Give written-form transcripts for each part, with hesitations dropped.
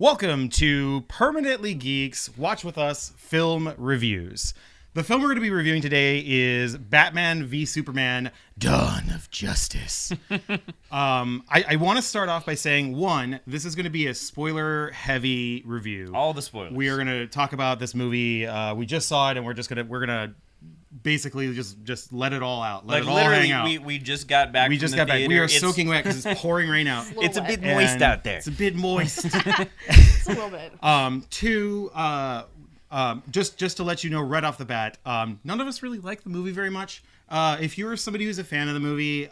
Welcome to Permanently Geek's Watch With Us Film Reviews. The film we're going to be reviewing today is Batman v Superman: Dawn of Justice. I want to start off by saying, one, this is going to be a spoiler-heavy review. All the spoilers. We are going to talk about this movie. We just saw it, and we're gonna basically just let it all out. Let it all hang out. We just got back. Theater. We are soking wet because it's pouring rain out. It's a bit moist out there. It's a bit moist. It's a little bit. Two, just to let you know right off the bat, none of us really like the movie very much. If you're somebody who's a fan of the movie,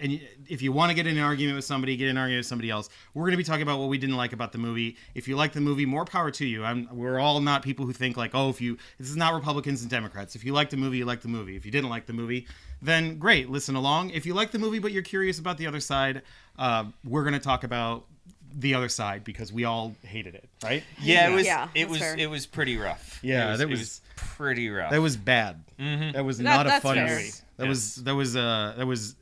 and if you want to get in an argument with somebody, get in an argument with somebody else. We're going to be talking about what we didn't like about the movie. If you like the movie, more power to you. We're all not people who think like, this is not Republicans and Democrats. If you like the movie, you like the movie. If you didn't like the movie, then great, listen along. If you like the movie but you're curious about the other side, we're going to talk about the other side because we all hated it, right? Yeah, it was pretty rough. Yeah, it was pretty rough. That was bad. Mm-hmm. That was not a fun fair. movie. That was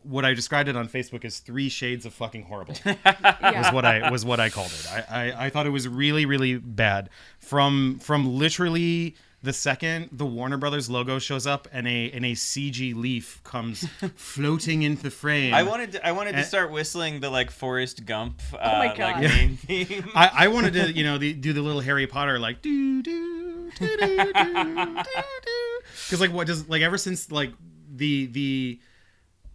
what I described it on Facebook as 3 shades of fucking horrible. was what I called it. I thought it was really, really bad. From literally the second the Warner Brothers logo shows up and a CG leaf comes floating into the frame. I wanted to start whistling the like Forrest Gump main theme. I wanted to do the little Harry Potter like do do do do do do because ever since like the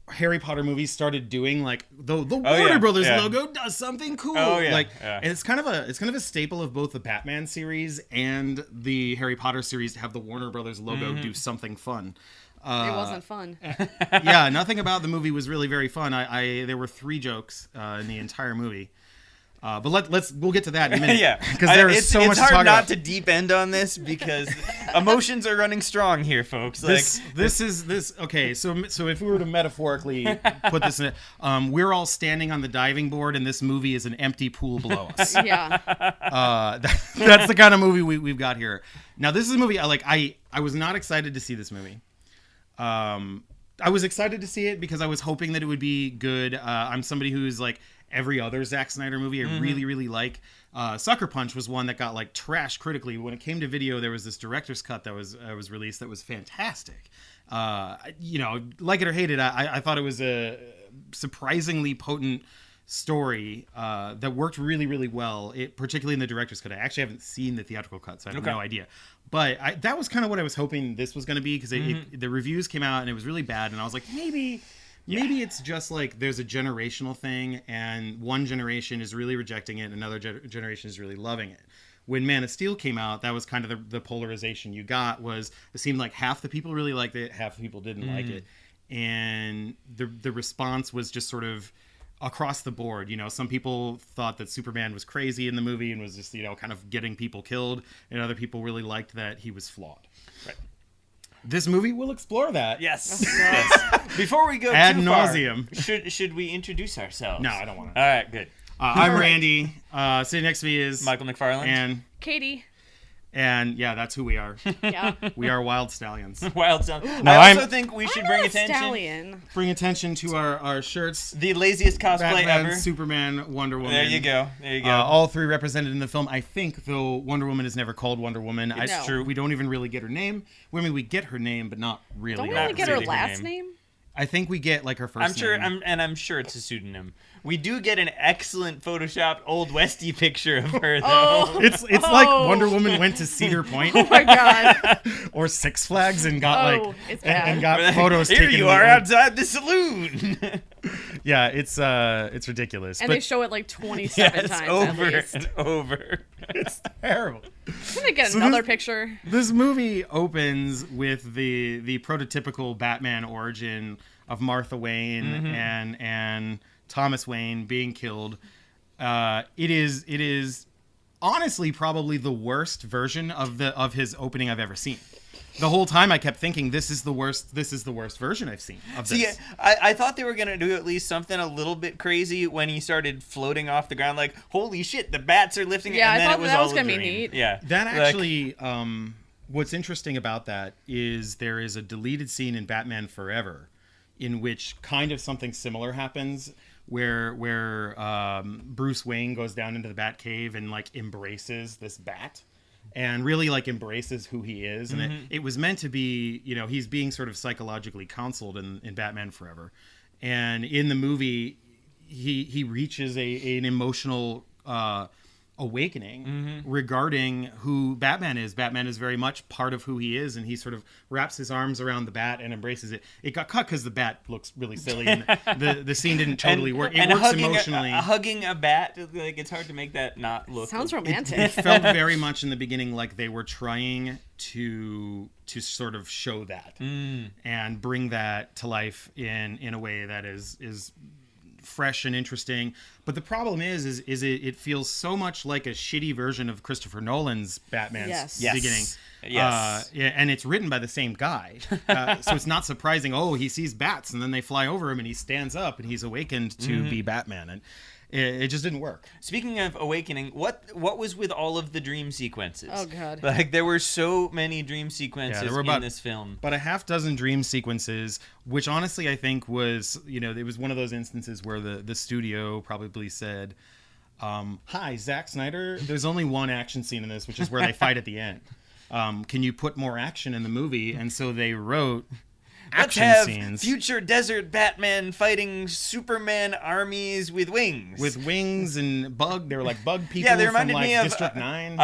Harry Potter movies started doing like the Warner Brothers logo does something cool. And it's kind of a staple of both the Batman series and the Harry Potter series to have the Warner Brothers logo do something fun. It wasn't fun. Yeah, nothing about the movie was really very fun. There were 3 jokes in the entire movie. But we'll get to that in a minute. Yeah, because there's so much to talk about. It's hard not to deep end on this because emotions are running strong here, folks. Okay. So if we were to metaphorically put this in, we're all standing on the diving board, and this movie is an empty pool below us. Yeah. That's the kind of movie we've got here. Now, this is a movie I was not excited to see this movie. I was excited to see it because I was hoping that it would be good. I'm somebody who's like every other Zack Snyder movie I really, really like. Sucker Punch was one that got like trashed critically. When it came to video, there was this director's cut that was released that was fantastic. Like it or hate it, I thought it was a surprisingly potent story that worked really, really well, particularly in the director's cut. I actually haven't seen the theatrical cut, so I have no idea. But that was kind of what I was hoping this was going to be because the reviews came out and it was really bad, and I was like, maybe it's just like there's a generational thing, and one generation is really rejecting it, and another generation is really loving it. When Man of Steel came out, that was kind of the polarization you got. It seemed like half the people really liked it, half the people didn't like it, and the response was just sort of across the board. Some people thought that Superman was crazy in the movie and was just kind of getting people killed, and other people really liked that he was flawed. Right. This movie will explore that. Yes. Yes. Before we go ad too nauseum, far, should we introduce ourselves? No, I don't want to. All right, good. I'm Randy. Sitting next to me is Michael McFarland and Katie. And yeah, that's who we are. Yeah. We are Wild Stallions. Wild Stallions. No, I also think we should bring attention to our shirts. The laziest cosplay Batman, ever. Superman, Wonder Woman. There you go. All 3 represented in the film. I think, though, Wonder Woman is never called Wonder Woman. It's true. We don't even really get her name. We get her name, but not really. Don't we only get her last name? I think we get like her first name. I'm sure it's a pseudonym. We do get an excellent photoshopped Old Westy picture of her, though. It's like Wonder Woman went to Cedar Point. Oh my god. Or Six Flags and got and got Here photos taken. Here you are outside the saloon. Yeah, it's ridiculous. And they show it like 27 times over at least. and over. It's terrible. Can I get another picture? This movie opens with the prototypical Batman origin of Martha Wayne and Thomas Wayne being killed. It is honestly probably the worst version of his opening I've ever seen. The whole time I kept thinking this is the worst version I've seen of this. See, I thought they were going to do at least something a little bit crazy when he started floating off the ground like, holy shit, the bats are lifting it, and then it was all a dream. Yeah, I thought that was going to be neat. Yeah. That actually, what's interesting about that is there is a deleted scene in Batman Forever in which kind of something similar happens where Bruce Wayne goes down into the Batcave and like embraces this bat and really like embraces who he is. And it was meant to be, you know, he's being sort of psychologically counseled in Batman Forever. And in the movie, he reaches an emotional awakening regarding who Batman is. Batman is very much part of who he is, and he sort of wraps his arms around the bat and embraces it. It got cut because the bat looks really silly, and the scene didn't totally work. It works emotionally. Hugging a bat, like it's hard to make that not look. Sounds romantic. It felt very much in the beginning like they were trying to sort of show that and bring that to life in a way that is fresh and interesting. But the problem is it feels so much like a shitty version of Christopher Nolan's Batman's beginning. Yes. And it's written by the same guy. So it's not surprising, he sees bats and then they fly over him and he stands up and he's awakened to be Batman. And it just didn't work. Speaking of awakening, what was with all of the dream sequences? Oh, God. Like, there were so many dream sequences in this film. But a half dozen dream sequences, which honestly I think was, you know, it was one of those instances where the studio probably said, hi, Zack Snyder, there's only one action scene in this, which is where they fight at the end. Can you put more action in the movie? And so they wrote action scenes. Future desert Batman fighting Superman armies with wings. With wings and they were like bug people they reminded from like me of, District 9.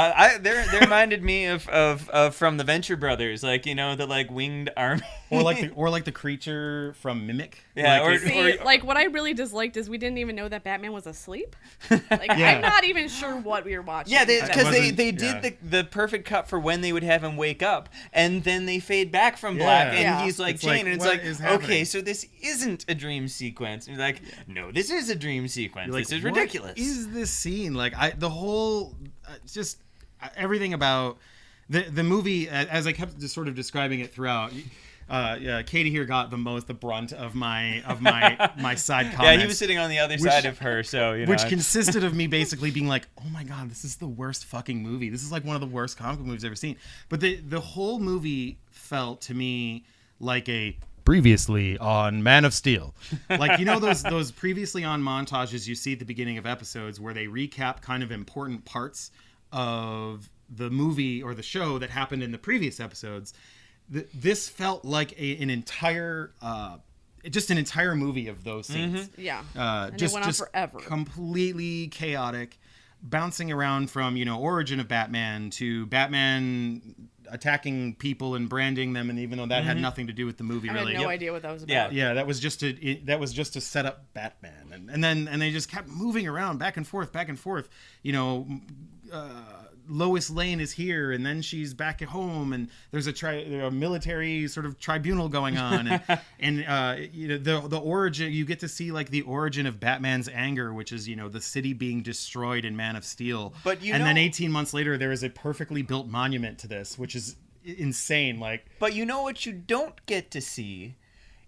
They reminded me of from the Venture Brothers, like, you know, the like winged army. or like the creature from Mimic. Yeah, like what I really disliked is we didn't even know that Batman was asleep. Like I'm not even sure what we were watching. Yeah, because they did the perfect cut for when they would have him wake up, and then they fade back from black, and he's like Jane, and it's like okay, so this isn't a dream sequence. And you're like, no, this is a dream sequence. Like, this is ridiculous. What is this scene? Like the whole just everything about the movie, as I kept just sort of describing it throughout. Katie here got the brunt of my side comments. Yeah, he was sitting on the other side of her, so you know. Which consisted of me basically being like, "Oh my god, this is the worst fucking movie. This is like one of the worst comic book movies I've ever seen." But the whole movie felt to me like a previously on Man of Steel. Like, you know, those previously on montages you see at the beginning of episodes where they recap kind of important parts of the movie or the show that happened in the previous episodes. This felt like an entire movie of those scenes. Yeah. And it went on forever. Completely chaotic, bouncing around from, you know, origin of Batman to Batman attacking people and branding them, and even though that had nothing to do with the movie, really. I had no idea what that was about. Yeah, that was just to set up Batman, and they just kept moving around back and forth. You know, Lois Lane is here, and then she's back at home, and there's a military sort of tribunal going on, and you know, the origin, you get to see like the origin of Batman's anger, which is, you know, the city being destroyed in Man of Steel. Then 18 months later, there is a perfectly built monument to this, which is insane. Like, but you know what you don't get to see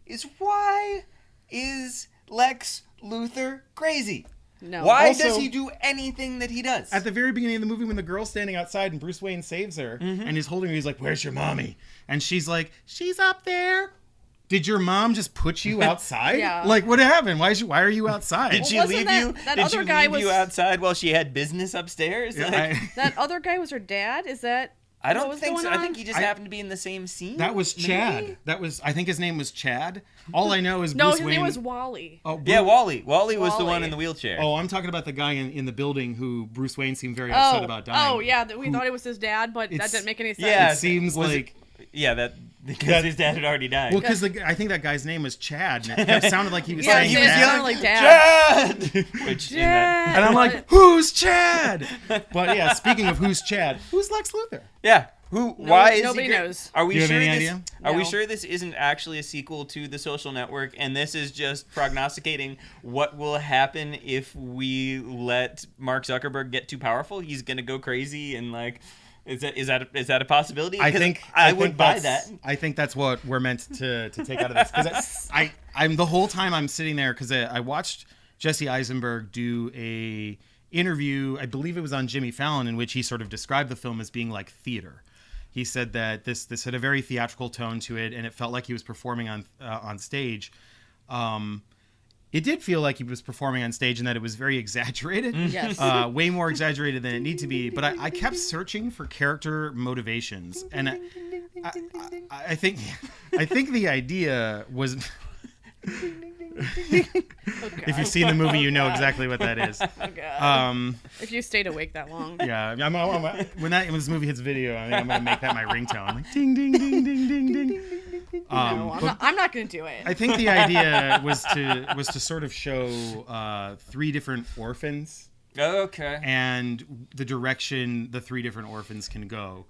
is why is Lex Luthor crazy? No. Why does he do anything that he does? At the very beginning of the movie, when the girl's standing outside and Bruce Wayne saves her, and he's holding her, he's like, "Where's your mommy?" And she's like, "She's up there." Did your mom just put you outside? Yeah. Like, what happened? Why are you outside? Did she leave you? That Did other she guy leave you outside while she had business upstairs? Yeah, that other guy was her dad? Is that? I don't think so. On? I think he just happened to be in the same scene. That was Chad. Maybe? I think his name was Chad. All I know is No, Bruce his Wayne. name was Wally. Oh, yeah, Wally. Wally was the one in the wheelchair. Oh, I'm talking about the guy in the building who Bruce Wayne seemed very upset about dying. Oh, yeah, we thought it was his dad, but that didn't make any sense. Yeah, it seems like... because his dad had already died. Well, because I think that guy's name was Chad, and it sounded like he was saying he was Dad. yelling like Dad. Chad! And I'm like, who's Chad? But yeah, speaking of who's Chad, who's Lex Luthor? Yeah. Why is nobody knows. Are we Do you have sure any this? idea? Are we No. sure this isn't actually a sequel to The Social Network, and this is just prognosticating what will happen if we let Mark Zuckerberg get too powerful? He's gonna go crazy and like. Is that a possibility? I think I would buy that. I think that's what we're meant to take out of this, because I'm the whole time I'm sitting there, because I watched Jesse Eisenberg do a interview, I believe it was on Jimmy Fallon, in which he sort of described the film as being like theater. He said that this had a very theatrical tone to it, and it felt like he was performing on stage. it did feel like he was performing on stage and that it was very exaggerated. Yes. Way more exaggerated than it needed to be. But I kept searching for character motivations, and I think the idea was. If you've seen the movie, you know exactly what that is. Oh, God. If you stayed awake that long. Yeah, when this movie hits video, I think I'm gonna make that my ringtone, like ding ding ding ding ding ding. No, I'm not gonna do it. I think the idea was to sort of show 3 different orphans. Okay. And the direction the 3 different orphans can go.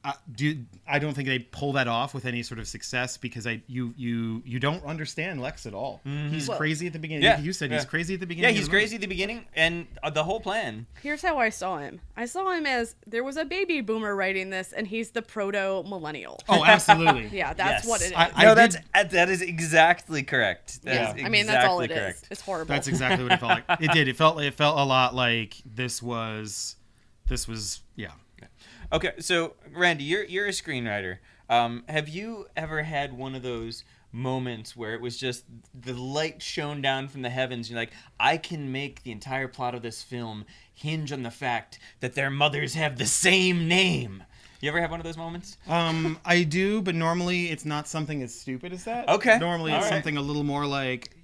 I don't think they pull that off with any sort of success because you don't understand Lex at all. Mm-hmm. He's crazy at the beginning. Yeah, You said he's crazy at the Yeah, beginning. he's crazy at the beginning, and the whole plan. Here's how I saw him. I saw him as there was a baby boomer writing this, and he's the proto-millennial. Oh, absolutely. Yeah, that's what it is. That is exactly correct. That is I mean, that's all it correct. is. It's horrible. That's exactly what it felt like. It did. It felt a lot like this was yeah. Okay, so Randy, you're a screenwriter. Have you ever had one of those moments where it was just the light shone down from the heavens? You're like, I can make the entire plot of this film hinge on the fact that their mothers have the same name. You ever have one of those moments? I do, but normally it's not something as stupid as that. Okay. Normally it's something a little more like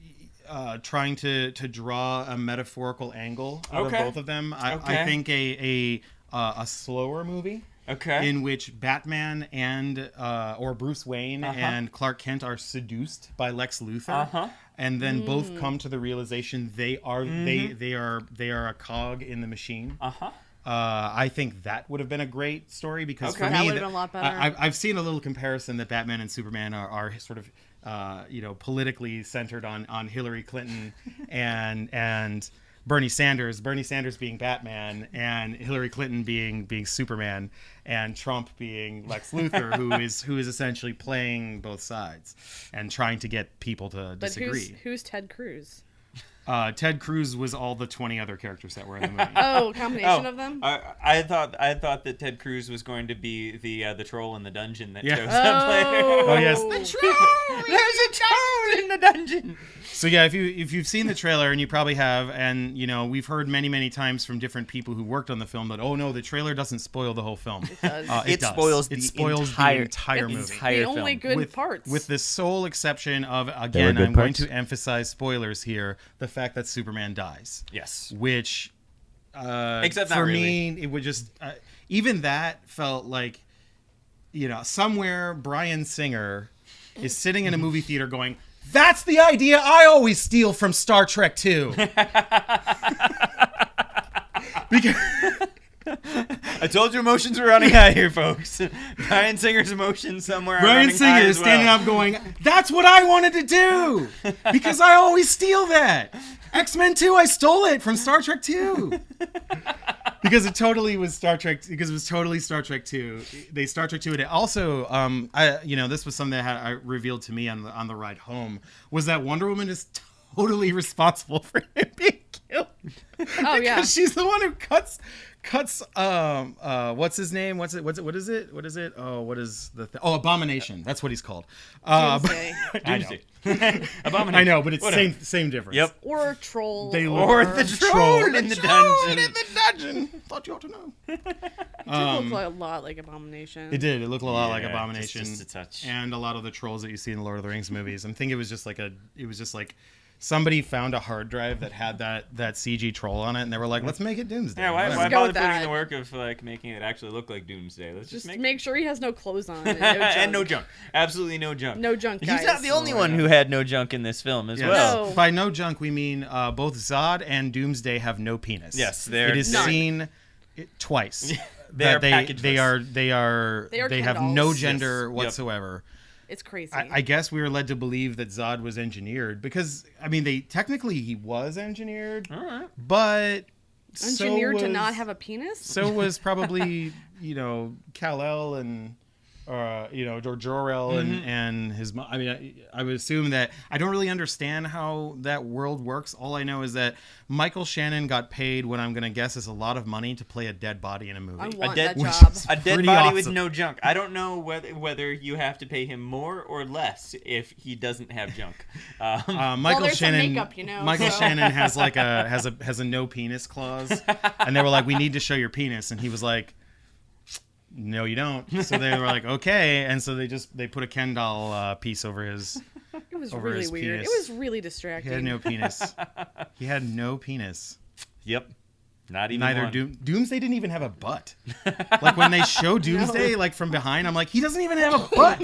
trying to draw a metaphorical angle out of both of them. I think a slower movie. Okay. In which Batman and or Bruce Wayne and Clark Kent are seduced by Lex Luthor, and then both come to the realization they are a cog in the machine. I think that would have been a great story because for me, that would have been a lot better. I've seen a little comparison that Batman and Superman are sort of politically centered on Hillary Clinton and Bernie Sanders being Batman and Hillary Clinton being Superman and Trump being Lex Luthor who is essentially playing both sides and trying to get people to disagree. But who's Ted Cruz? Ted Cruz was all the 20 other characters that were in the movie. Oh, combination of them? I thought that Ted Cruz was going to be the troll in the dungeon that shows up later. Oh yes, the troll! There's a troll in the dungeon. So yeah, if you've seen the trailer, and you probably have, and we've heard many times from different people who worked on the film that no, the trailer doesn't spoil the whole film. It does. It spoils the entire movie. The only good parts. With the sole exception of, again, I'm going to emphasize spoilers here, the fact that Superman dies. Yes. Which, except for not really. me, it would just even that felt like, somewhere Bryan Singer is sitting in a movie theater going, "That's the idea I always steal from Star Trek 2." Because I told you emotions were running high here, folks. Bryan Singer's emotions somewhere. Bryan Singer is standing up going, "That's what I wanted to do because I always steal that. X-Men 2, I stole it from Star Trek 2." Because it totally was Star Trek. Because it was totally Star Trek 2. They Star Trek 2 it. Also, this was something that revealed to me on the ride home was that Wonder Woman is totally responsible for him being killed. Oh yeah, she's the one who cuts. What's his name? What is it? Oh, what is the Abomination. That's what he's called. Doomsday. Doomsday. Abomination. I know, but it's same difference. Yep. Or a troll. Or the troll in the dungeon. Thought you ought to know. It did look a lot like Abomination. It did. It looked a lot like Abomination. Just a touch. And a lot of the trolls that you see in the Lord of the Rings movies. I think it was just like somebody found a hard drive that had that CG troll on it, and they were like, "Let's make it Doomsday." Yeah, why go bother with putting that. the work of making it actually look like Doomsday? Let's just make sure he has no clothes on and and no junk. Absolutely no junk. No junk, guys. He's not the only one who had no junk in this film as Yes. well. No. By no junk, we mean both Zod and Doomsday have no penis. Yes, it is none. seen twice. They are they Ken have dolls. no gender Yes. whatsoever. It's crazy. I guess we were led to believe that Zod was engineered because technically he was engineered, All right. but Engineered to not have a penis? So was probably Kal-El and or Jor-El and his mom. I mean, I would assume that I don't really understand how that world works. All I know is that Michael Shannon got paid what I'm going to guess is a lot of money to play a dead body in a movie. I want dead- that job. A dead Pretty body with awesome. no junk. I don't know whether you have to pay him more or less if he doesn't have junk. Michael there's some Shannon. makeup, you know, Michael so- Shannon has like has a no penis clause, and they were like, "We need to show your penis," and he was like, "No, you don't." So they were like, "Okay," and so they put a Ken doll piece over his. It was over really his weird. penis. It was really He distracting. had no penis. He had no penis. Yep. Not even Neither one. Doomsday didn't even have a butt. Like when they show Doomsday like from behind, I'm like, he doesn't even have a butt.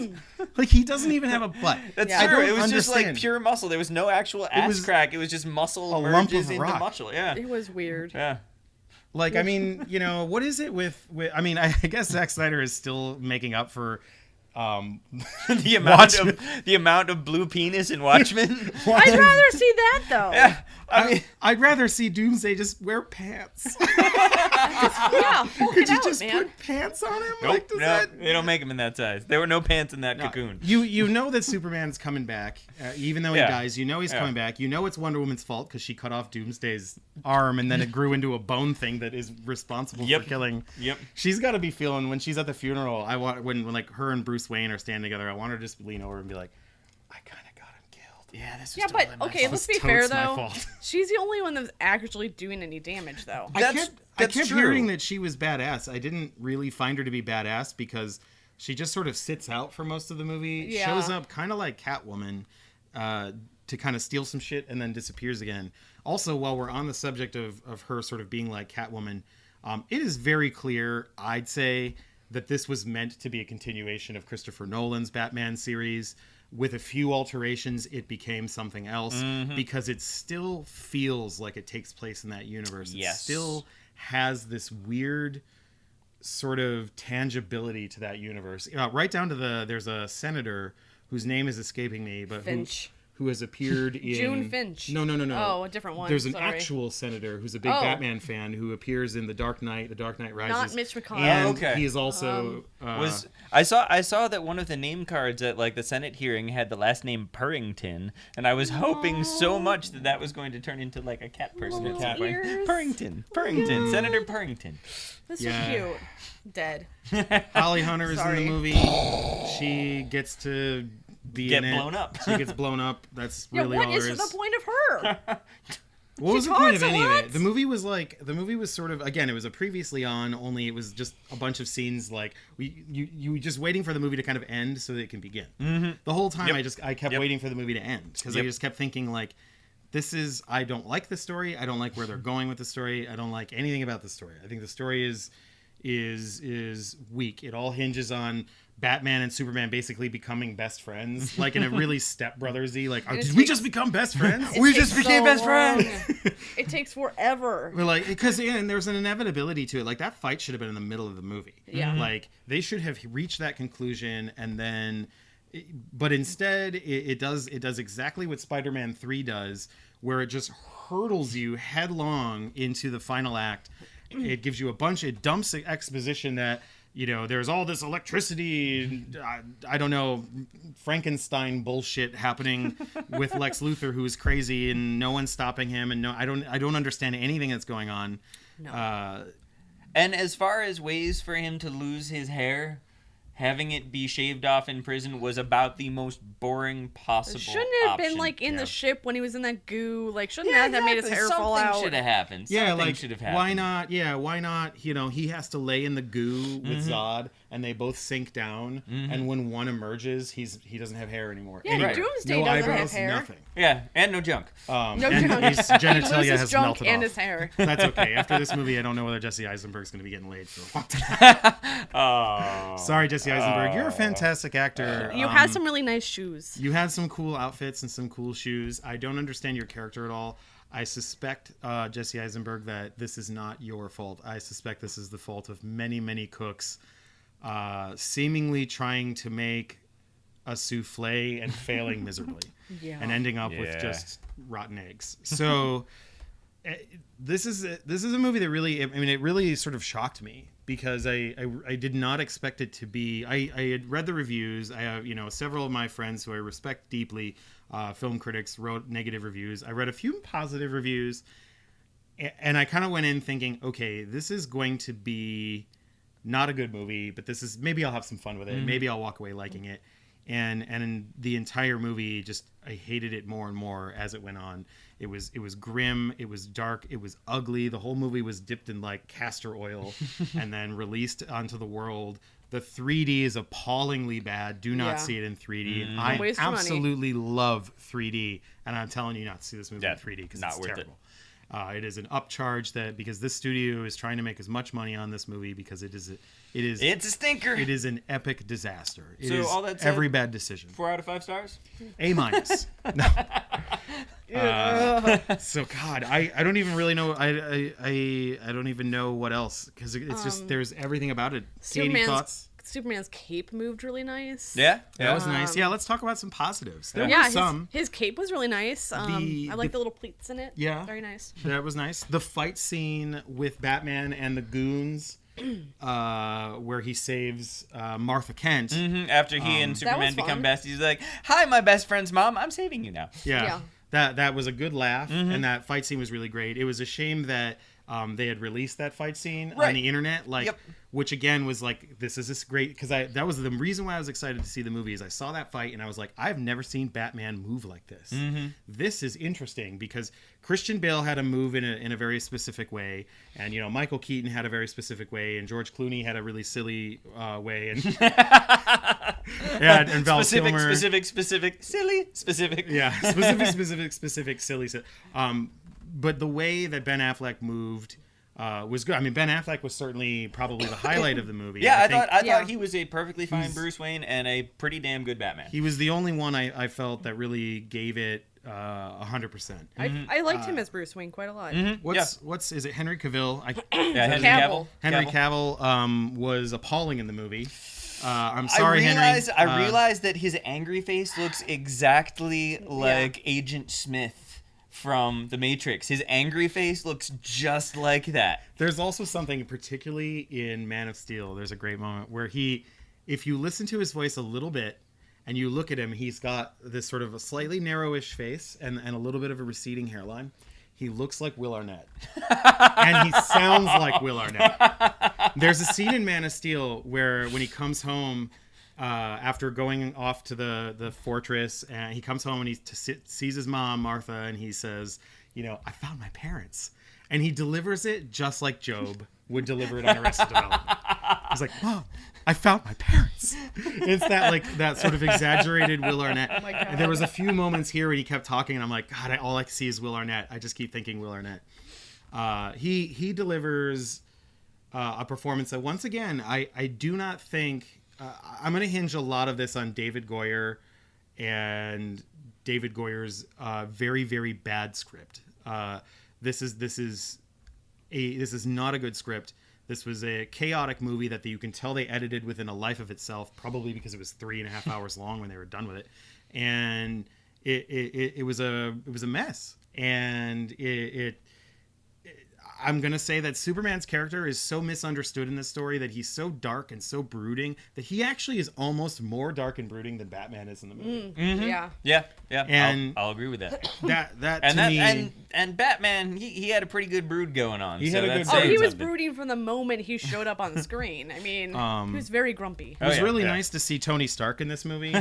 Like he doesn't even have a butt. That's Yeah. true. I don't It was just like understand. pure muscle. There was no actual ass was crack. It was just muscle a lump merges of into rock. muscle. Yeah. It was weird. Yeah. Like, I mean, what is it with I mean, I guess Zack Snyder is still making up for the Watchmen. amount of blue penis in Watchmen. I'd rather see that though. Yeah. I mean, I'd rather see Doomsday just wear pants. Yeah, Hulk Could it you out, just man. put pants on him? nope, Like, does no, that... they don't make him in that size. There were no pants in that No, cocoon. You know that Superman's coming back, even though he Yeah. dies. You know he's Yeah. coming back. You know it's Wonder Woman's fault because she cut off Doomsday's arm, and then it grew into a bone thing that is responsible Yep. for killing. Yep. She's got to be feeling when she's at the funeral. I want when like her and Bruce Wayne are standing together. I want her to just lean over and be like, "I kind of got him killed." Yeah, this was Yeah, totally but my okay, fault. let's This be fair totes my though. fault. She's the only one that's actually doing any damage though. That's I kept true. hearing that she was badass. I didn't really find her to be badass because she just sort of sits out for most of the movie. Yeah. Shows up kind of like Catwoman to kind of steal some shit and then disappears again. Also, while we're on the subject of her sort of being like Catwoman, it is very clear, I'd say, that this was meant to be a continuation of Christopher Nolan's Batman series. With a few alterations, it became something else because it still feels like it takes place in that universe. Yes. It still has this weird sort of tangibility to that universe. Right down to there's a senator whose name is escaping me, but Finch. who has appeared in June Finch. No. Oh, a different one. There's an Sorry. actual senator who's a big Oh. Batman fan who appears in The Dark Knight Rises. Not Mitch McConnell. And Oh, okay. he is also Was I saw that one of the name cards at like the Senate hearing had the last name Purrington, and I was hoping so much that was going to turn into like a cat person at some point. ears. Purrington, Senator Purrington. This Yeah. is cute. Dead. Holly Hunter is in Sorry. the movie. She gets to be Get in it. blown up. She gets blown up. That's Yeah, really what all is there is. the point of her? What was the talks point of a any of lot? it? The movie was sort of, again, it was a previously on, only it was just a bunch of scenes like you were just waiting for the movie to kind of end so that it can begin. Mm-hmm. The whole time Yep. I kept Yep. waiting for the movie to end because I Yep. just kept thinking like, I don't like the story. I don't like where they're going with the story. I don't like anything about the story. I think the story is weak. It all hinges on Batman and Superman basically becoming best friends, like in a really Step Brothers-y, like, And it did we takes- just become best friends? It We takes just became best long. friends. It takes forever. But like, because and there's an inevitability to it. Like that fight should have been in the middle of the movie. Yeah. Like they should have reached that conclusion, and then, but instead, it does exactly what Spider-Man 3 does, where it just hurdles you headlong into the final act. It gives you it dumps exposition that. There's all this electricity, I don't know, Frankenstein bullshit happening with Lex Luthor, who is crazy, and no one's stopping him, and I don't understand anything that's going on. No. And as far as ways for him to lose his hair, having it be shaved off in prison was about the most boring possible Shouldn't it have been option. like in Yeah. the ship when he was in that goo? Like, shouldn't that have made his hair fall out? Something should have happened. Yeah, Something like, should have happened. why not? Yeah, why not? He has to lay in the goo with Zod, and they both sink down, and when one emerges, he doesn't have hair anymore. Yeah, Anywhere. Doomsday no doesn't have eyebrows, hair. nothing. Yeah, and no junk. No and junk. his He genitalia loses has junk melted and off. his hair. That's okay. After this movie, I don't know whether Jesse Eisenberg's going to be getting laid for a long time. Oh. Sorry, Jesse Eisenberg. You're a fantastic actor. You had some really nice shoes. You had some cool outfits and some cool shoes. I don't understand your character at all. I suspect, Jesse Eisenberg, that this is not your fault. I suspect this is the fault of many, many cooks seemingly trying to make a souffle and failing miserably. Yeah. And ending up with Yeah. just rotten eggs. So this is a movie that really, it really sort of shocked me because I did not expect it to be. I had read the reviews. I have several of my friends who I respect deeply, film critics, wrote negative reviews. I read a few positive reviews, and I kind of went in thinking, okay, this is going to be not a good movie, but this is, maybe I'll have some fun with it. Maybe I'll walk away liking it. And in the entire movie, just I hated it more and more as it went on. It was grim, it was dark, it was ugly. The whole movie was dipped in like castor oil and then released onto the world. The 3D is appallingly bad. Do not see it in 3D. I absolutely love 3D, and I'm telling you not to see this movie in 3D because it's terrible. It is an upcharge because this studio is trying to make as much money on this movie because it's a stinker. It is an epic disaster. It is all that said, every bad decision. 4 out of 5 stars. A-. No. So God, I don't even really know. I don't even know what else because it's just there's everything about it. Katie, thoughts? Superman's cape moved really nice. Yeah, that was nice. Yeah, let's talk about some positives. There were some. His cape was really nice. I like the little pleats in it. Yeah, very nice. That was nice. The fight scene with Batman and the goons, where he saves Martha Kent after he and Superman become besties. He's like, "Hi, my best friend's mom. I'm saving you now." Yeah. That was a good laugh, and that fight scene was really great. It was a shame that they had released that fight scene on the internet, which again was like, this great, because that was the reason why I was excited to see the movie. Is I saw that fight and I was like, I've never seen Batman move like this. This is interesting because Christian Bale had a move in a very specific way, and Michael Keaton had a very specific way, and George Clooney had a really silly way, and and Val Kilmer, specific, silly, silly. But the way that Ben Affleck moved was good. I mean, Ben Affleck was certainly probably the highlight of the movie. Yeah, I thought he was a perfectly fine Bruce Wayne and a pretty damn good Batman. He was the only one I felt that really gave it 100%. I liked him as Bruce Wayne quite a lot. Is it Henry Cavill? Henry Cavill. Henry Cavill was appalling in the movie. I'm sorry, Henry. I realized that his angry face looks exactly like Agent Smith from The Matrix. His angry face looks just like that. There's also something, particularly in Man of Steel, there's a great moment where if you listen to his voice a little bit and you look at him, he's got this sort of a slightly narrowish face and a little bit of a receding hairline. He looks like Will Arnett. And he sounds like Will Arnett. There's a scene in Man of Steel where when he comes home after going off to the fortress, and he comes home and he sees his mom, Martha, and he says, I found my parents. And he delivers it just like Job would deliver it on Arrested Development. He's like, Mom, I found my parents. It's that sort of exaggerated Will Arnett. Oh my God. And there was a few moments here when he kept talking, and I'm like, God, all I see is Will Arnett. I just keep thinking Will Arnett. He delivers a performance that, once again, I do not think... I'm going to hinge a lot of this on David Goyer and David Goyer's very, very bad script. This is not a good script. This was a chaotic movie that you can tell they edited within a life of itself, probably because it was 3.5 hours long when they were done with it, and it was a mess. And I'm going to say that Superman's character is so misunderstood in this story, that he's so dark and so brooding, that he actually is almost more dark and brooding than Batman is in the movie. Yeah. And I'll agree with that. And Batman, he had a pretty good brood going on. He was brooding from the moment he showed up on the screen. I mean, he was very grumpy. It was really nice to see Tony Stark in this movie,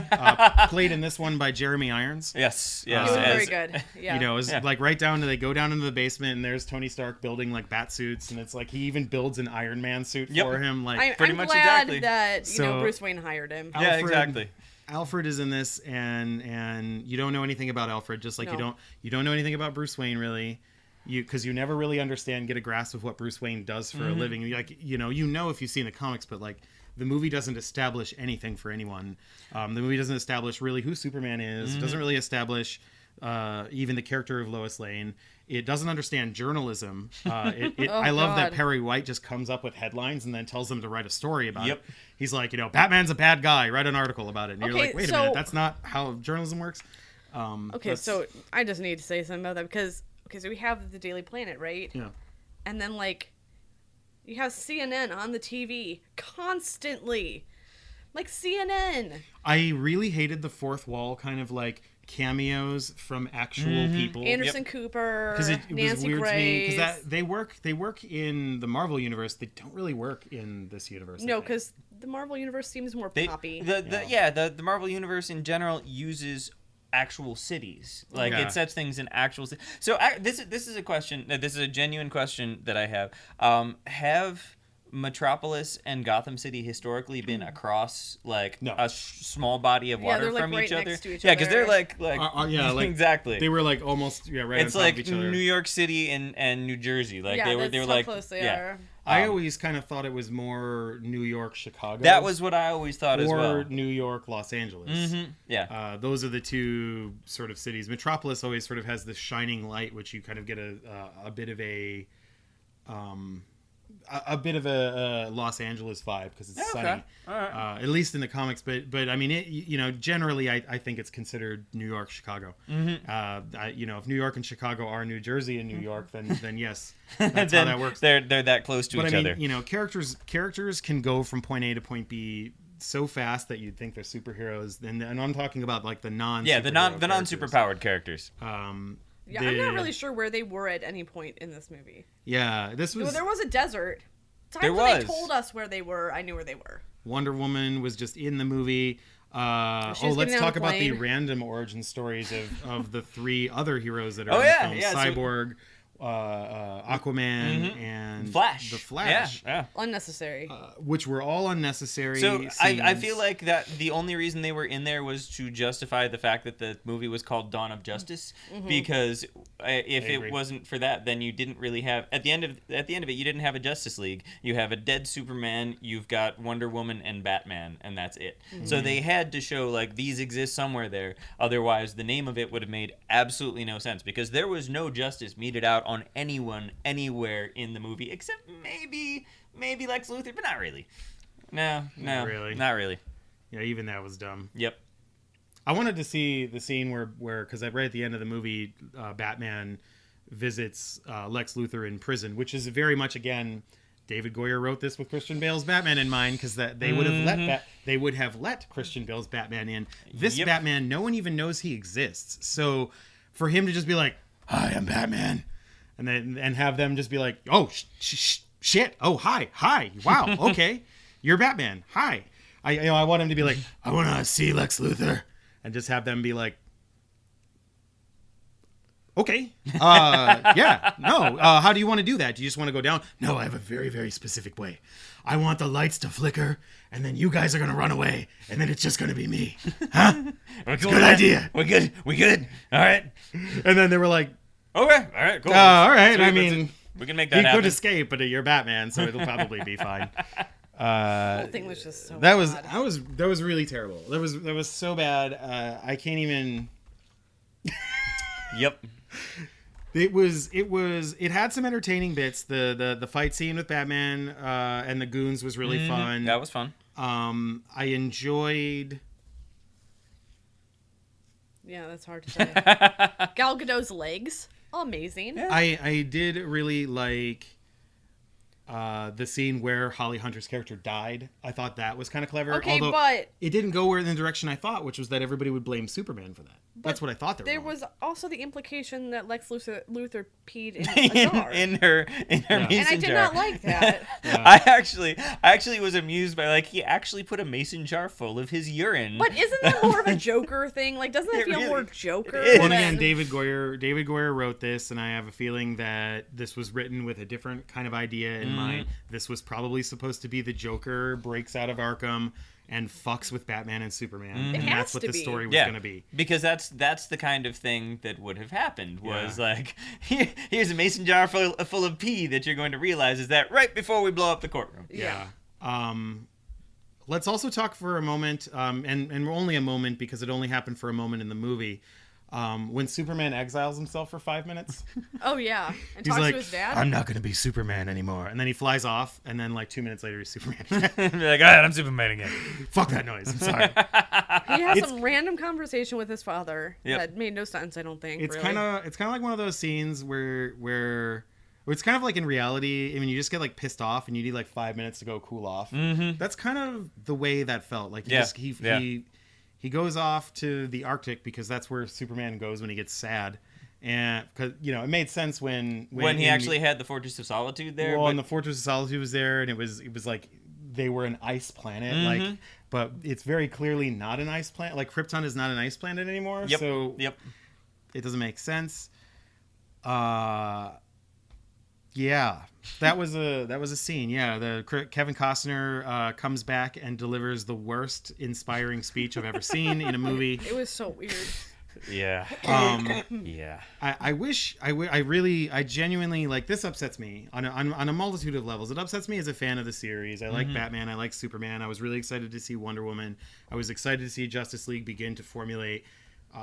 played in this one by Jeremy Irons. Yes. He was very good. Yeah. It was like right down to, they go down into the basement and there's Tony Stark building like bat suits, and it's like he even builds an Iron Man suit for him. Like I'm glad that Bruce Wayne hired him. Exactly. Alfred is in this, and you don't know anything about Alfred, just like you don't know anything about Bruce Wayne really, because you never really get a grasp of what Bruce Wayne does for a living. Like you know if you've seen the comics, but like the movie doesn't establish anything for anyone. The movie doesn't establish really who Superman is. It doesn't really establish even the character of Lois Lane. It doesn't understand journalism. I love that Perry White just comes up with headlines and then tells them to write a story about it. He's like, Batman's a bad guy. Write an article about it. And you're like, wait a minute, that's not how journalism works. So I just need to say something about that because so we have the Daily Planet, right? Yeah. And then You have CNN on the TV constantly. Like CNN. I really hated the fourth wall kind of like cameos from actual people. Anderson Cooper, Because it was Nancy weird Grace. to me because they work in the Marvel universe. They don't really work in this universe. No, because the Marvel universe seems more poppy. The Marvel universe in general uses actual cities. Like Yeah. it sets things in actual cities. So this is a question. This is a genuine question that I have. Have Metropolis and Gotham City historically been across like No. a small body of water they're, like, from right each other? next to each Yeah, because they're other. like exactly. exactly. They were like almost right It's on top like of each other. New York City and New Jersey. Like yeah, they were that's like how close they yeah. are. I always kind of thought it was more New York, Chicago. That was what I always thought as or well. New York, Los Angeles. Yeah. Those are the two sort of cities. Metropolis always sort of has this shining light, which you kind of get a bit of a Los Angeles vibe because it's sunny. All right. At least in the comics, but I mean, generally, I think it's considered New York, Chicago. If New York and Chicago are New Jersey and New York, then yes, that's then how that works. They're that close to But each I mean, other. characters can go from point A to point B so fast that you'd think they're superheroes. And I'm talking about like the non non-superpowered characters. Yeah, I'm not really sure where they were at any point in this movie. Yeah, this was. There was a desert. There When was. they told us where they were, I knew where they were. Wonder Woman was just in the movie. She was Let's getting on talk a about the plane. random origin stories of the three other heroes that are Oh, in yeah, the film: yeah, so- Cyborg, Aquaman, and Flash. The Flash. Yeah. Unnecessary. Which were all unnecessary. So I scenes. feel like that the only reason they were in there was to justify the fact that the movie was called Dawn of Justice, because if agree. it wasn't for that, then you didn't really have at the end of it you didn't have a Justice League. You have a dead Superman, you've got Wonder Woman and Batman, and that's it. So they had to show like these exist somewhere there. Otherwise, the name of it would have made absolutely no sense because there was no justice meted out on anyone anywhere in the movie except maybe Lex Luthor, but not really. No, Not really. not really. Yeah, even that was dumb. Yep. I wanted to see the scene where because right at the end of the movie, Batman visits Lex Luthor in prison, which is very much again. David Goyer wrote this with Christian Bale's Batman in mind because that they would have let Christian Bale's Batman in. This Yep. Batman, no one even knows he exists. So for him to just be like, "Hi, I'm Batman," and have them just be like, "Oh shit! Oh hi! Wow, okay, you're Batman. Hi." I want him to be like, "I want to see Lex Luthor," and just have them be like, "Okay, yeah, no. How do you want to do that? Do you just want to go down? No, I have a very, very specific way. I want the lights to flicker, and then you guys are gonna run away, and then it's just gonna be me. Huh? It's a good idea. We're good. We good. All right. And then they were like, Okay. All right. Cool. all right. Sweet, I mean, we can make he that happen. could escape, but you're Batman, so it'll probably be fine." The whole thing was just so That was odd. that was really terrible. That was so bad. I can't even. Yep. It had some entertaining bits. The fight scene with Batman and the goons was really fun. That was fun. I enjoyed. Yeah, that's hard to say. Gal Gadot's legs, amazing. Yeah. I did really like the scene where Holly Hunter's character died. I thought that was kind of clever. Okay, although but it didn't go in the direction I thought, which was that everybody would blame Superman for that. That's what I thought there were going. was also the implication that Lex Luthor peed in a jar. in her Yeah. mason And I did jar. not like that. Yeah. I actually was amused by like he actually put a mason jar full of his urine. But isn't that more of a Joker thing? Like, doesn't that It feel really- more Joker? it is. Well, than- again, David Goyer wrote this, and I have a feeling that this was written with a different kind of idea in mind. This was probably supposed to be the Joker breaks out of Arkham and fucks with Batman and Superman, and It that's has what to the be. story was yeah, going to be. because that's the kind of thing that would have happened. Was Yeah. like here's a mason jar full of pee that you're going to realize is that right before we blow up the courtroom. Yeah. Let's also talk for a moment, and only a moment because it only happened for a moment in the movie. When Superman exiles himself for 5 minutes, Oh, yeah. And he's talks like, to his dad. "I'm not going to be Superman anymore," and then he flies off, and then like 2 minutes later, he's Superman. Be like, all right, I'm Superman again. Fuck that noise. I'm sorry. He has some random conversation with his father Yep. that made no sense, I don't think. It's really. kind of like one of those scenes where It's kind of like in reality. I mean, you just get like pissed off and you need like 5 minutes to go cool off. Mm-hmm. That's kind of the way that felt. Like he goes off to the Arctic because that's where Superman goes when he gets sad. And because it made sense when he actually had the Fortress of Solitude there. Well, and the Fortress of Solitude was there, and it was like they were an ice planet, like, but it's very clearly not an ice planet. Like Krypton is not an ice planet anymore. Yep. So Yep. It doesn't make sense. Yeah, that was a scene. Yeah, Kevin Costner comes back and delivers the worst inspiring speech I've ever seen in a movie. It was so weird. Yeah. Yeah. I genuinely, like, this upsets me on a multitude of levels. It upsets me as a fan of the series. I like Batman. I like Superman. I was really excited to see Wonder Woman. I was excited to see Justice League begin to formulate.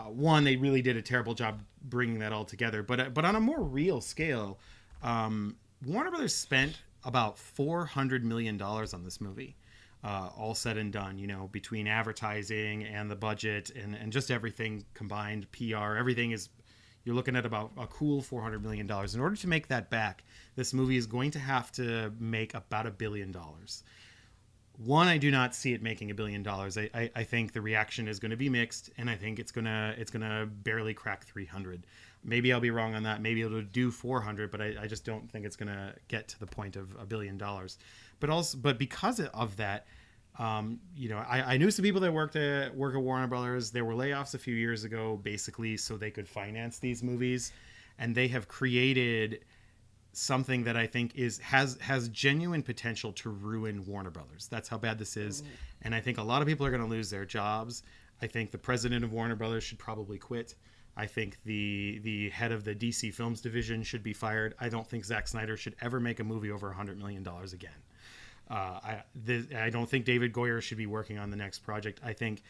One, they really did a terrible job bringing that all together. But on a more real scale, Warner Brothers spent about $400 million on this movie. All said and done, between advertising and the budget and just everything combined, PR, everything is, you're looking at about a cool $400 million. In order to make that back, this movie is going to have to make about $1 billion. One, I do not see it making $1 billion. I think the reaction is going to be mixed, and I think it's gonna barely crack 300. Maybe I'll be wrong on that. Maybe it'll do 400, but I just don't think it's gonna get to the point of $1 billion. But because of that, I knew some people that work at Warner Brothers. There were layoffs a few years ago, basically, so they could finance these movies, and they have created something that I think has genuine potential to ruin Warner Brothers. That's how bad this is, and I think a lot of people are going to lose their jobs. I think the president of Warner Brothers should probably quit. I think the head of the DC Films division should be fired. I don't think Zack Snyder should ever make a movie over $100 million again. I don't think David Goyer should be working on the next project. I think,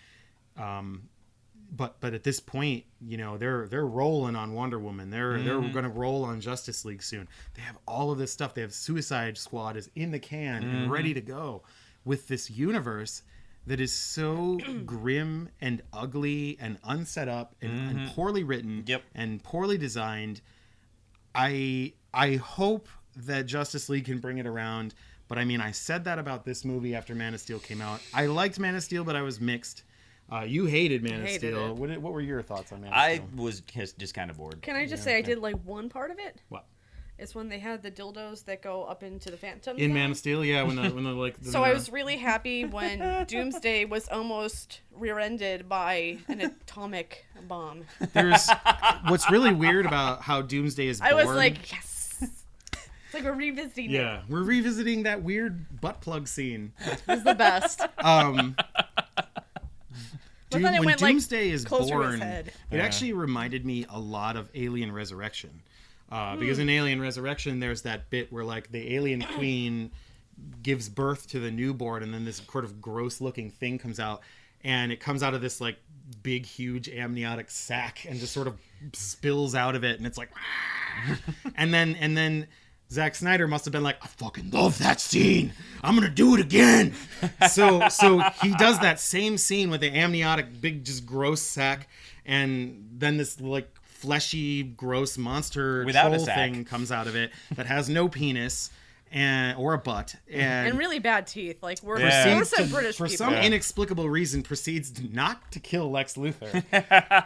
but at this point, they're rolling on Wonder Woman. They're going to roll on Justice League soon. They have all of this stuff. They have Suicide Squad is in the can and ready to go with this universe that is so grim and ugly and unset up and poorly written and poorly designed. I hope that Justice League can bring it around. But I mean, I said that about this movie after Man of Steel came out. I liked Man of Steel, but I was mixed. You hated Man of Steel. What were your thoughts on Man of Steel? I was just kind of bored. Can I just say I did like one part of it? What? It's when they had the dildos that go up into the Phantom. In Man of Steel, yeah. When the like. So I was really happy when Doomsday was almost rear-ended by an atomic bomb. What's really weird about how Doomsday is born. I was like, yes. It's like we're revisiting it. Yeah, we're revisiting that weird butt plug scene. It's the best. When Doomsday is born, it actually reminded me a lot of Alien Resurrection. Because in Alien Resurrection, there's that bit where like the alien queen gives birth to the newborn, and then this sort of gross-looking thing comes out, and it comes out of this like big, huge amniotic sac and just sort of spills out of it, and it's like, and then Zack Snyder must have been like, I fucking love that scene. I'm gonna do it again. So he does that same scene with the amniotic, big, just gross sack, and then this like fleshy, gross monster troll thing comes out of it that has no penis or a butt and really bad teeth. Like we're some British for people. some inexplicable reason proceeds not to kill Lex Luthor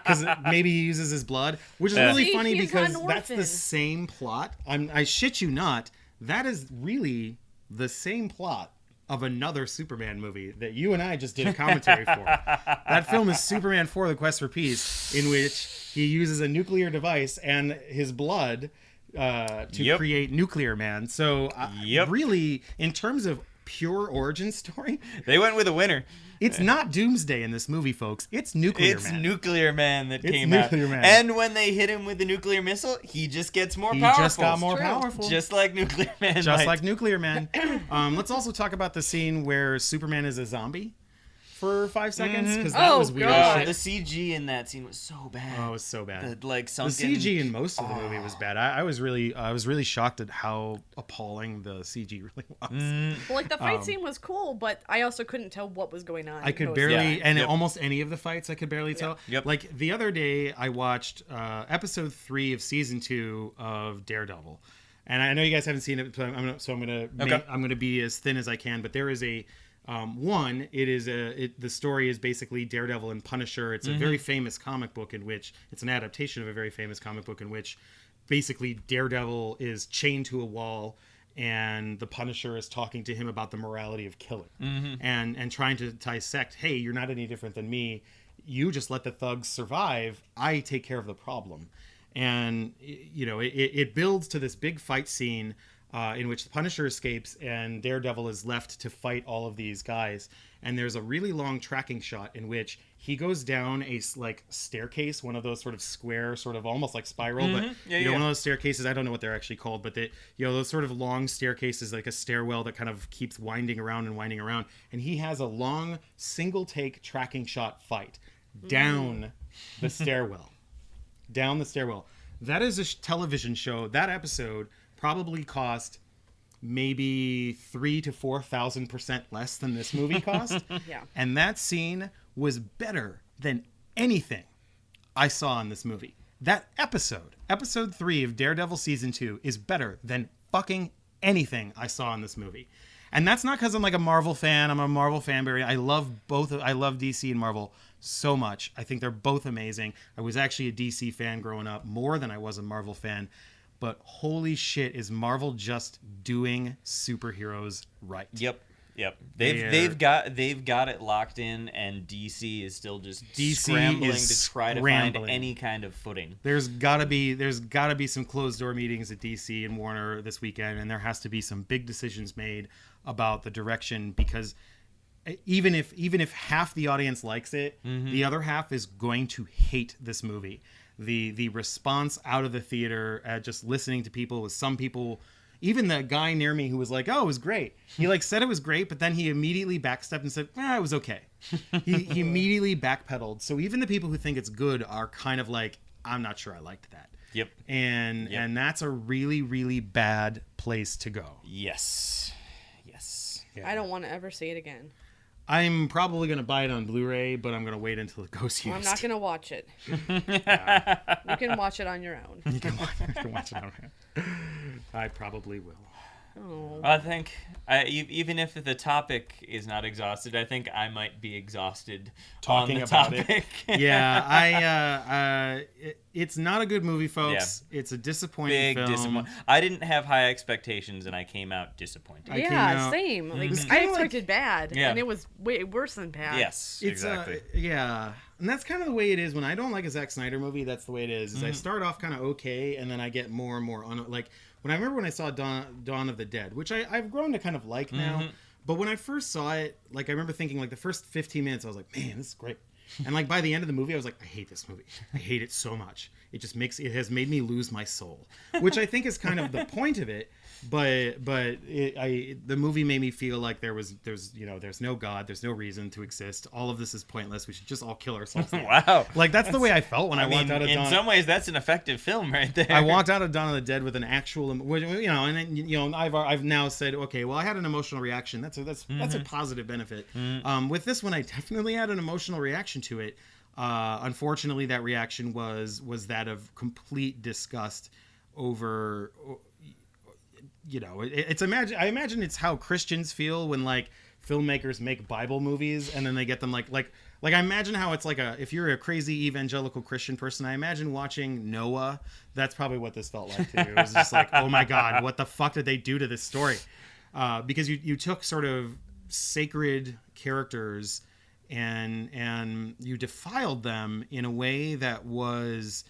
because maybe he uses his blood, which is really funny because that's the same plot. I shit you not. That is really the same plot of another Superman movie that you and I just did a commentary for. That film is Superman 4: The Quest for Peace, in which he uses a nuclear device and his blood to create Nuclear Man. So really, in terms of pure origin story, they went with a winner. It's not Doomsday in this movie, folks. It's Nuclear Man. It's Nuclear Man that came out. Man. And when they hit him with the nuclear missile, he just gets more powerful. He just got more powerful. Just like Nuclear Man. Just like Nuclear Man. Let's also talk about the scene where Superman is a zombie for 5 seconds, because that was weird as shit. The CG in that scene was so bad. Oh, it was so bad. The sunken... CG in most of the movie was bad. I was really shocked at how appalling the CG really was. Well, like the fight scene was cool, but I also couldn't tell what was going on. I could barely, almost any of the fights I could barely tell. Yep. Like the other day, I watched episode 3 of season 2 of Daredevil. and I know you guys haven't seen it, so I'm gonna be as thin as I can. But there is a the story is basically Daredevil and Punisher. It's a very famous comic book in which it's an adaptation of a very famous comic book in which basically Daredevil is chained to a wall and the Punisher is talking to him about the morality of killing and trying to dissect, hey, you're not any different than me. You just let the thugs survive. I take care of the problem. And, you know, it builds to this big fight scene in which the Punisher escapes and Daredevil is left to fight all of these guys. And there's a really long tracking shot in which he goes down a like staircase, one of those sort of square, sort of almost like spiral, but one of those staircases. I don't know what they're actually called, but those sort of long staircases, like a stairwell that kind of keeps winding around and winding around. And he has a long single take tracking shot fight down the stairwell, down the stairwell. That is a television show. That episode probably cost maybe 3,000 to 4,000% less than this movie cost. Yeah. And that scene was better than anything I saw in this movie. That episode 3 of Daredevil season 2 is better than fucking anything I saw in this movie. And that's not because I'm like a Marvel fan. I'm a Marvel fanboy. I love both. I love DC and Marvel so much. I think they're both amazing. I was actually a DC fan growing up more than I was a Marvel fan. But holy shit, is Marvel just doing superheroes right? Yep. They've got it locked in, and DC is still just scrambling to try to find any kind of footing. There's gotta be some closed door meetings at DC and Warner this weekend, and there has to be some big decisions made about the direction, because even if half the audience likes it, the other half is going to hate this movie. The response out of the theater, just listening to people, with some people, even the guy near me who was like, "Oh, it was great." He like said it was great, but then he immediately backstepped and said, "It was okay." He immediately backpedaled. So even the people who think it's good are kind of like, "I'm not sure I liked that." Yep. And that's a really, really bad place to go. Yes. Yeah. I don't want to ever see it again. I'm probably going to buy it on Blu-ray, but I'm going to wait until it goes used. Well, I'm not going to watch it. Yeah. You can watch it on your own. You can watch it on your own. I probably will. Oh. I think even if the topic is not exhausted, I think I might be exhausted talking on the about topic. it. Yeah, it's not a good movie, folks. Yeah. It's a disappointing film. I didn't have high expectations, and I came out disappointed. Same. Like I expected bad, Yeah. and it was way worse than bad. Yes, It's exactly. Yeah, and that's kind of the way it is when I don't like a Zack Snyder movie. That's the way it is. I start off kind of okay, and then I get more and more like when I saw Dawn of the Dead, which I've grown to kind of like now. But when I first saw it, like I remember thinking like the first 15 minutes, I was like, man, this is great. And like by the end of the movie, I was like, I hate this movie. I hate it so much. It has made me lose my soul, which I think is kind of the point of it. But the movie made me feel like there's no God, there's no reason to exist. All of this is pointless. We should just all kill ourselves. Wow, like that's the way I felt when I walked out of Dawn. In some ways, that's an effective film right there. I walked out of Dawn of the Dead with an actual, and then, I've now said, okay, well, I had an emotional reaction. That's a positive benefit. With this one, I definitely had an emotional reaction to it. Unfortunately, that reaction was that of complete disgust over. I imagine it's how Christians feel when like filmmakers make Bible movies and then they get them like I imagine how it's like if you're a crazy evangelical Christian person, I imagine watching Noah. That's probably what this felt like too. It was just like, oh my God, what the fuck did they do to this story? Because you took sort of sacred characters and you defiled them in a way that was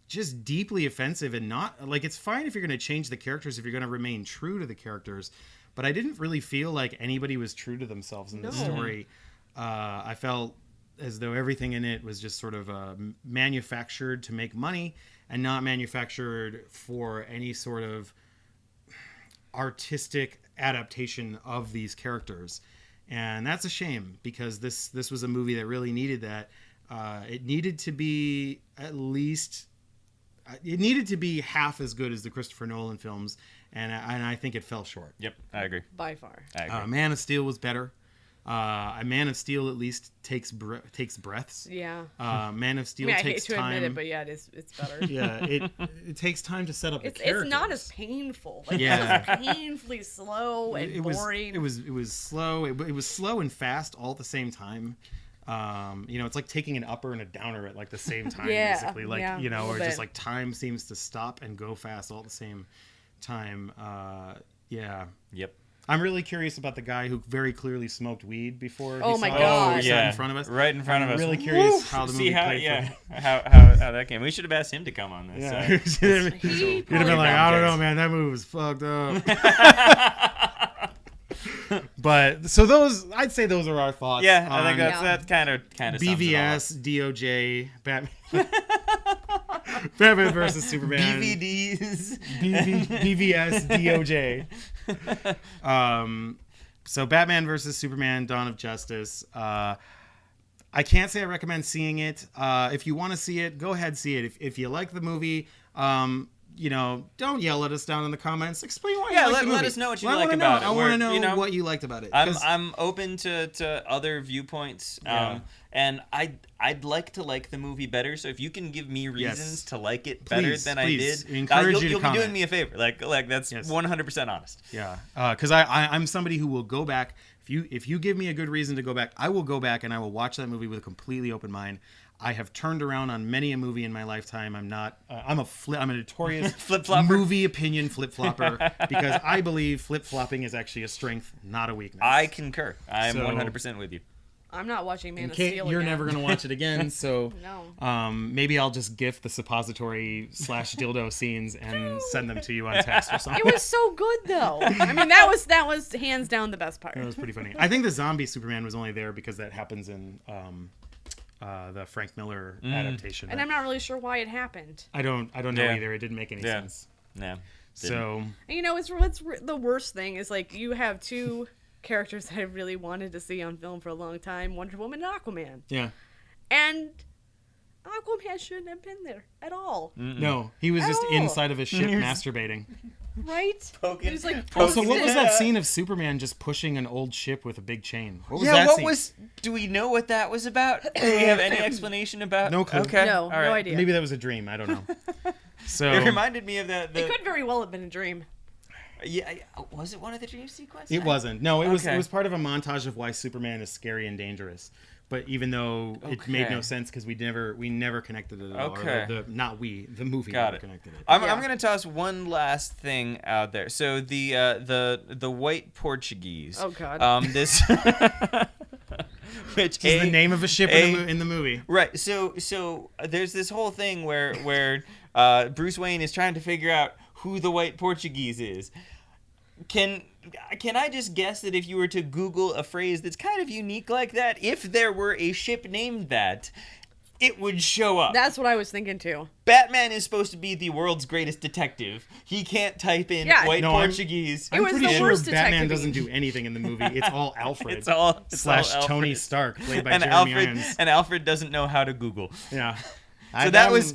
just deeply offensive, and not like, it's fine if you're going to change the characters, if you're going to remain true to the characters, but I didn't really feel like anybody was true to themselves in the story. I felt as though everything in it was just sort of manufactured to make money and not manufactured for any sort of artistic adaptation of these characters. And that's a shame, because this was a movie that really needed that. It needed to be half as good as the Christopher Nolan films, and I think it fell short. Yep, I agree. By far. I agree. Man of Steel was better. A Man of Steel at least takes breaths. Yeah. Man of Steel I hate takes to time. admit it, but yeah, it's better. Yeah, it takes time to set up the characters. It's not as painful. Like, Yeah. it was painfully slow and boring. It was slow. It was slow and fast all at the same time. It's like taking an upper and a downer at like the same time, basically. Like, yeah, a or little just bit. like time seems to stop and go fast all at the same time. Yeah. Yep. I'm really curious about the guy who very clearly smoked weed before. Oh he my saw God. it in front of us. Right in front of I'm us. really curious how the movie See how played for him. how that came. We should have asked him to come on this. Yeah. He You'd have probably been like, I don't know, man, that movie was fucked up. But so I'd say those are our thoughts. Yeah, I think on that's kind of BVS, DOJ, Batman, Batman versus Superman, BVDs. BVS, DOJ. So Batman versus Superman: Dawn of Justice. I can't say I recommend seeing it. If you want to see it, go ahead, see it. If you like the movie, don't yell at us down in the comments. Explain why you like the movie. Let us know what you I like wanna about know. it. I want to know You know, what you liked about it. I'm open to other viewpoints. Yeah. And I'd like to like the movie better. So if you can give me reasons to like it better Please, than please. I did, Encourage you to you'll be comment. doing me a favor. Like that's 100% honest. Yeah, because I'm somebody who will go back. If you give me a good reason to go back, I will go back and I will watch that movie with a completely open mind. I have turned around on many a movie in my lifetime. I'm not. I'm a notorious Flip-flopper. movie opinion flip flopper because I believe flip flopping is actually a strength, not a weakness. I concur. I'm So- 100% with you. I'm not watching Man of Kate, Steel you're again. never gonna watch it again, so No. maybe I'll just gift the suppository / dildo scenes and send them to you on text or something. It was so good though. I mean, that was hands down the best part. It was pretty funny. I think the zombie Superman was only there because that happens in the Frank Miller adaptation. And I'm not really sure why it happened. I don't know Yeah. either. It didn't make any Yeah. sense. Yeah. So And what's the worst thing is like you have two characters that I really wanted to see on film for a long time: Wonder Woman and Aquaman. yeah, And Aquaman shouldn't have been there at all, no, he was At just all. inside of a ship masturbating. right? Poking- He was like Also, what was that Yeah. scene of Superman just pushing an old ship with a big chain? What was Yeah, that what scene? was? Do we know what that was about? Do we have any explanation about? No clue. Okay, No, all no right. idea. Maybe that was a dream. I don't know. So It reminded me of that. It could very well have been a dream. Yeah, was it one of the dream sequences? it wasn't. No, it was. Okay. It was part of a montage of why Superman is scary and dangerous. But even though it made Okay. no sense because we never connected it at all. Okay. Or the movie Got never it. connected it. I'm Yeah. gonna toss one last thing out there. So the white Portuguese. Oh, God. This. Which This is the name of a ship in the movie. Right. So there's this whole thing where Bruce Wayne is trying to figure out who the white Portuguese is. Can I just guess that if you were to Google a phrase that's kind of unique like that, if there were a ship named that, it would show up. That's what I was thinking too. Batman is supposed to be the world's greatest detective. He can't type in Yeah. white No, I'm- Portuguese. It was I'm pretty the sure worst Batman detective-y. doesn't do anything in the movie. It's all Alfred. It's all Tony Alfred. Stark, played by and Jeremy Alfred Irons. and Alfred doesn't know how to Google. Yeah. So that was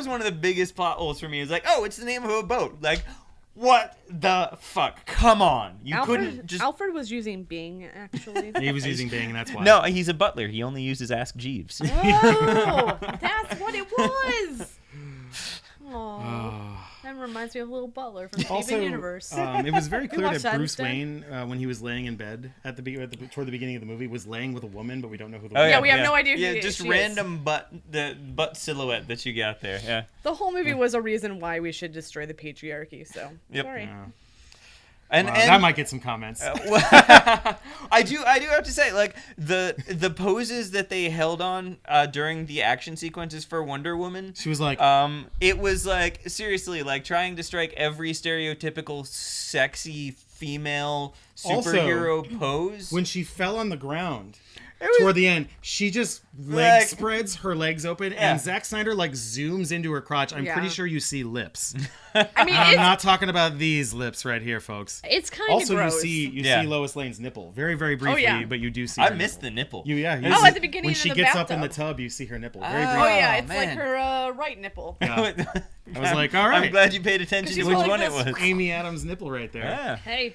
one of the biggest plot holes for me. It's like, oh, it's the name of a boat. Like, what the fuck? Come on, you couldn't just. Alfred was using Bing actually. He was using Bing, and that's why. No, he's a butler. He only uses Ask Jeeves. Oh, that's what it was. Oh, that reminds me of Little Butler from Steven Also, Universe. it was very clear watched that that Bruce instead. Wayne, when he was laying in bed toward the beginning of the movie, was laying with a woman, but we don't know who the Oh, woman Yeah, we have no idea who Yeah, just she is. random butt silhouette that you got there. Yeah. The whole movie was a reason why we should destroy the patriarchy. So Yep. sorry. Yeah. And That might get some comments. I do have to say, like the poses that they held on during the action sequences for Wonder Woman. She was like, It was like seriously like trying to strike every stereotypical sexy female superhero pose. when she fell on the ground was- toward the end, she just Like- spreads her legs open, Yeah. and Zack Snyder like zooms into her crotch. I'm Yeah. pretty sure you see lips. I mean, I'm it's, not talking about these lips right here, folks. it's kind of Also, gross. you Yeah. see Lois Lane's nipple very, very briefly, yeah. but you do see. I her missed nipple. the nipple. You Oh, see- at the beginning when of she the gets up in the bathtub. tub, you see her nipple very Oh, briefly. Oh yeah, it's man. like her right nipple. Yeah. I was like, all right. I'm glad you paid attention she's to which like one it this. was. Amy Adams' nipple right there. Yeah. Hey,